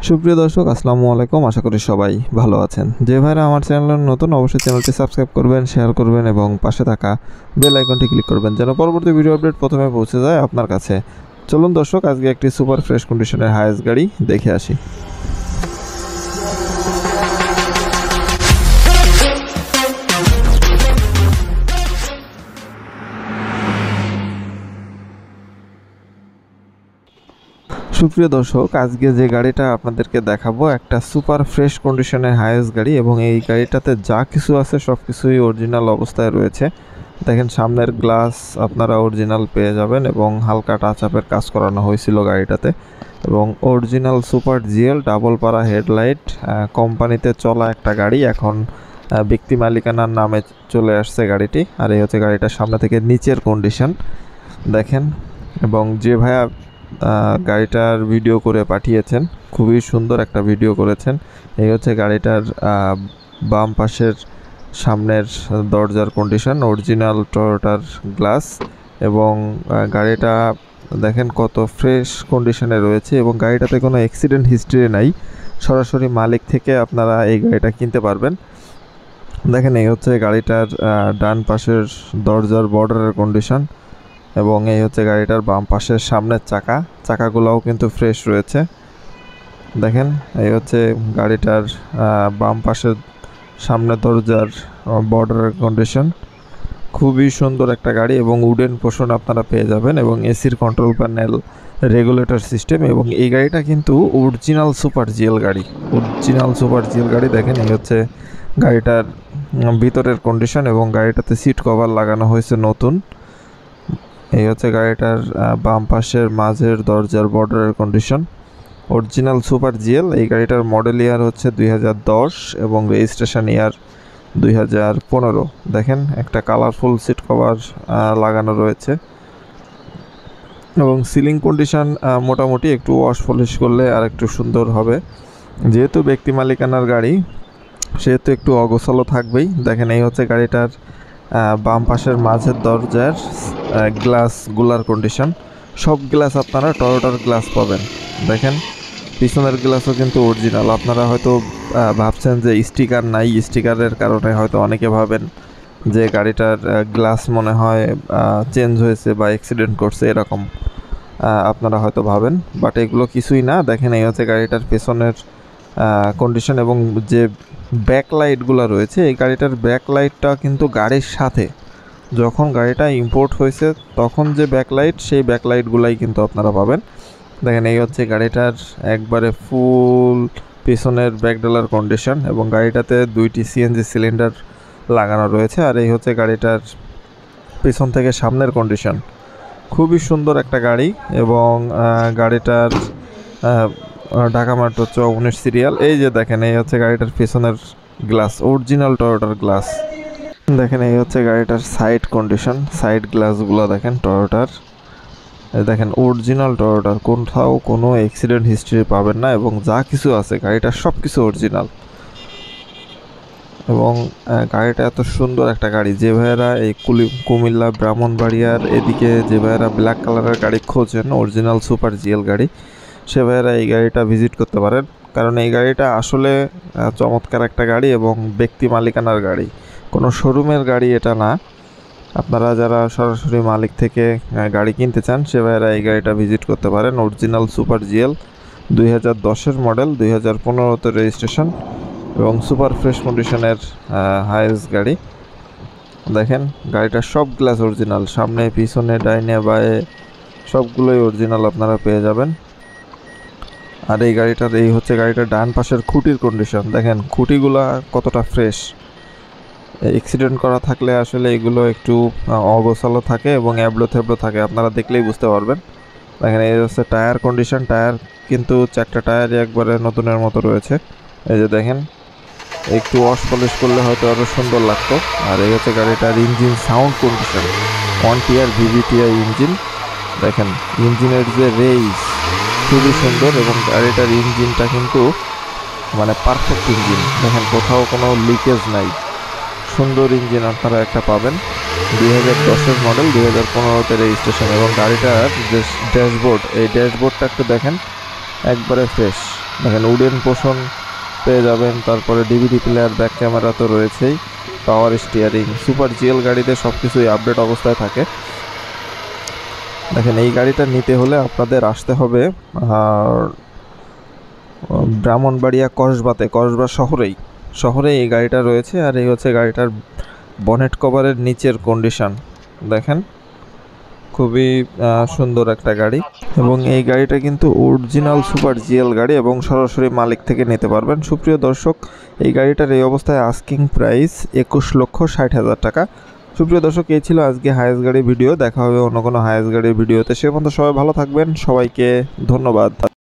সুপ্রিয় দর্শক আসসালামু আলাইকুম, আশা করি সবাই ভালো আছেন। যে ভাইরা আমার চ্যানেলে নতুন, অবশ্যই চ্যানেলটি সাবস্ক্রাইব করবেন, শেয়ার করবেন এবং পাশে থাকা বেল আইকনটি ক্লিক করবেন যেন পরবর্তী ভিডিও আপডেট প্রথমে পৌঁছে যায় আপনার কাছে। চলুন দর্শক, আজকে একটি সুপার ফ্রেশ কন্ডিশনের হায়েস গাড়ি দেখে আসি। সুপ্রিয় দর্শক, আজকে যে গাড়িটা আপনাদেরকে দেখাবো একটা সুপার ফ্রেশ কন্ডিশনের হায়েস গাড়ি এবং এই গাড়িটাতে যা কিছু আছে সব কিছুই অরিজিনাল অবস্থায় রয়েছে। দেখেন, সামনের গ্লাস আপনারা অরিজিনাল পেয়ে যাবেন এবং হালকা টাচ আপের কাজ করানো হয়েছিল গাড়িটাতে, এবং অরিজিনাল সুপার জিএল ডাবল পারা হেডলাইট, কোম্পানিতে চলা একটা গাড়ি, এখন ব্যক্তি মালিকানার নামে চলে আসছে গাড়িটি। আর এই হচ্ছে গাড়িটার সামনে থেকে নিচের কন্ডিশন দেখেন, এবং যে ভাইয়া গাড়িটার ভিডিও করে পাঠিয়েছেন, খুবই সুন্দর একটা ভিডিও করেছেন। এই হচ্ছে গাড়িটার বাম পাশের সামনের দরজার কন্ডিশন, অরিজিনাল টয়োটার গ্লাস, এবং গাড়িটা দেখেন কত ফ্রেশ কন্ডিশনে রয়েছে এবং গাড়িটাতে কোনো অ্যাক্সিডেন্ট হিস্ট্রি নাই। সরাসরি মালিক থেকে আপনারা এই গাড়িটা কিনতে পারবেন। দেখেন, এই হচ্ছে গাড়িটার ডান পাশের দরজার বর্ডারের কন্ডিশন, এবং এই হচ্ছে গাড়িটার বাম পাশের সামনের চাকাগুলোও কিন্তু ফ্রেশ রয়েছে। দেখেন, এই হচ্ছে গাড়িটার বাম পাশের সামনের দরজার বর্ডারের কন্ডিশন। খুবই সুন্দর একটা গাড়ি এবং উডেন পোর্শন আপনারা পেয়ে যাবেন, এবং এসির কন্ট্রোল প্যানেল, রেগুলেটর সিস্টেম, এবং এই গাড়িটা কিন্তু অরিজিনাল সুপার জিএল গাড়ি। দেখেন, এই হচ্ছে গাড়িটার ভিতরের কন্ডিশন এবং গাড়িটাতে সিট কভার লাগানো হয়েছে নতুন। এই হচ্ছে গাড়িটার বাম পাশের মাঝের দরজার বর্ডারের কন্ডিশন, অরিজিনাল সুপার জিএল। এই গাড়িটার মডেল ইয়ার হচ্ছে 2010 এবং রেজিস্ট্রেশন ইয়ার 2015। দেখেন, একটা কালারফুল সিট কভার লাগানো রয়েছে এবং সিলিং কন্ডিশন মোটামুটি একটু ওয়াশ পলিশ করলে আর একটু সুন্দর হবে। যেহেতু ব্যক্তি মালিকানার গাড়ি, সেহেতু একটু অগোছালো থাকবেই। দেখেন, এই হচ্ছে গাড়িটার বাম পাশের মাঝের দরজার গ্লাসগুলার কন্ডিশন। সব গ্লাস আপনারা টয়োটার গ্লাস পাবেন। দেখেন, পিছনের গ্লাসও কিন্তু অরিজিনাল। আপনারা হয়তো ভাবছেন যে স্টিকার নাই, স্টিকারের কারণে হয়তো অনেকে ভাবেন যে গাড়িটার গ্লাস মনে হয় চেঞ্জ হয়েছে বা অ্যাক্সিডেন্ট করছে, এরকম আপনারা হয়তো ভাবেন, বাট এগুলো কিছুই না। দেখেন, এই হচ্ছে গাড়িটার পেছনের কন্ডিশন, এবং যে ব্যাকলাইটগুলো রয়েছে, এই গাড়িটার ব্যাকলাইটটা কিন্তু গাড়ির সাথে, যখন গাড়িটা ইম্পোর্ট হয়েছে তখন যে ব্যাকলাইট, সেই ব্যাকলাইটগুলাই কিন্তু আপনারা পাবেন। দেখেন, এই হচ্ছে গাড়িটার একবারে ফুল পেছনের ব্যাকডালার কন্ডিশন, এবং গাড়িটাতে 2টি সিএনজি সিলিন্ডার লাগানো রয়েছে। আর এই হচ্ছে গাড়িটার পেছন থেকে সামনের কন্ডিশন। খুবই সুন্দর একটা গাড়ি, এবং গাড়িটার ঢাকা মেট্রো 19 সিরিয়াল। এই যে দেখেন, এই হচ্ছে গাড়িটার পেছনের গ্লাস, অরিজিনাল টয়োটার গ্লাস। দেখেন, এই হচ্ছে গাড়িটার সাইড কন্ডিশন, সাইড গ্লাসগুলো দেখেন টয়োটার। দেখেন, অরিজিনাল টয়োটার, কোথাও কোনো অ্যাক্সিডেন্ট হিস্ট্রি পাবেন না, এবং যা কিছু আছে গাড়িটার সব কিছু অরিজিনাল। এবং গাড়িটা এত সুন্দর একটা গাড়ি, যে ভাইয়েরা এই কুমিল্লা ব্রাহ্মণবাড়িয়ার এদিকে যে ভাইয়েরা ব্ল্যাক কালারের গাড়ি খোঁজেন, অরিজিনাল সুপার জিএল গাড়ি, সে ভাইয়েরা এই গাড়িটা ভিজিট করতে পারেন। কারণ এই গাড়িটা আসলে চমৎকার একটা গাড়ি এবং ব্যক্তি মালিকানার গাড়ি, কোনো শোরুমের গাড়ি এটা না। আপনারা যারা সরাসরি মালিক থেকে গাড়ি কিনতে চান, সে ভাইয়েরা এই গাড়িটা ভিজিট করতে পারেন। অরিজিনাল সুপার জিএল, 2010-এর মডেল, 2015-তে রেজিস্ট্রেশন, এবং সুপার ফ্রেশ কন্ডিশনের হায়েস্ট গাড়ি। দেখেন, গাড়িটার সব গ্লাস অরিজিনাল, সামনে পিছনে ডাইনে বায়ে সবগুলোই অরিজিনাল আপনারা পেয়ে যাবেন। আর এই গাড়িটার, এই হচ্ছে গাড়িটার ডান পাশের খুঁটির কন্ডিশন। দেখেন, খুঁটিগুলা কতটা ফ্রেশ। অ্যাক্সিডেন্ট করা থাকলে আসলে এগুলো একটু অগোছালো থাকে এবং অ্যাবলো থ্যাবলো থাকে, আপনারা দেখলেই বুঝতে পারবেন। দেখেন, এই হচ্ছে টায়ার কন্ডিশন, টায়ার কিন্তু 4টা টায়ারই একবারে নতুনের মতো রয়েছে। এই যে দেখেন, একটু ওয়াশ পলিশ করলে হয়তো আরও সুন্দর লাগতো। আর এই হচ্ছে গাড়িটার ইঞ্জিন সাউন্ড কন্ডিশন, 1 টিয়ার VVTi ইঞ্জিন। দেখেন, ইঞ্জিনের যে রেস খুবই সুন্দর, এবং গাড়িটার ইঞ্জিনটা কিন্তু মানে পারফেক্ট ইঞ্জিন। দেখেন, কোথাও কোনো লিকেজ নাই, সুন্দর ইঞ্জিন আপনারা একটা পাবেন। 2010-এর মডেল, 2015-তে রেজিস্ট্রেশন, এবং গাড়িটার যে ড্যাশবোর্ড, এই ড্যাশবোর্ডটা একটু দেখেন, একবারে ফ্রেশ। দেখেন উডেন পোষণ পেয়ে যাবেন, তারপরে ডিভিডি প্লেয়ার, ব্যাক ক্যামেরা তো রয়েছেই, পাওয়ার স্টিয়ারিং। সুপার জিএল গাড়িতে সব কিছুই আপডেট অবস্থায় থাকে। দেখেন এই গাড়িটা নিতে হলে আপনাদের আসতে হবে ব্রাহ্মণবাড়িয়া কসবা শহরেই এই গাড়িটা রয়েছে। আর এই হচ্ছে গাড়িটার বনেট কভারের নিচের কন্ডিশন, দেখেন খুবই সুন্দর একটা গাড়ি। এবং এই গাড়িটা কিন্তু অরিজিনাল সুপার জিএল গাড়ি এবং সরাসরি মালিক থেকে নিতে পারবেন। সুপ্রিয় দর্শক, এই গাড়িটার এই অবস্থায় আস্কিং প্রাইস 21,60,000 টাকা। সুপ্রিয় দর্শক, এই ছিল আজকে হায়েস গাড়ি ভিডিও। দেখা হবে অন্য কোনো হায়েস গাড়ির ভিডিওতে। সে পর্যন্ত সবাই ভালো থাকবেন। সবাইকে ধন্যবাদ।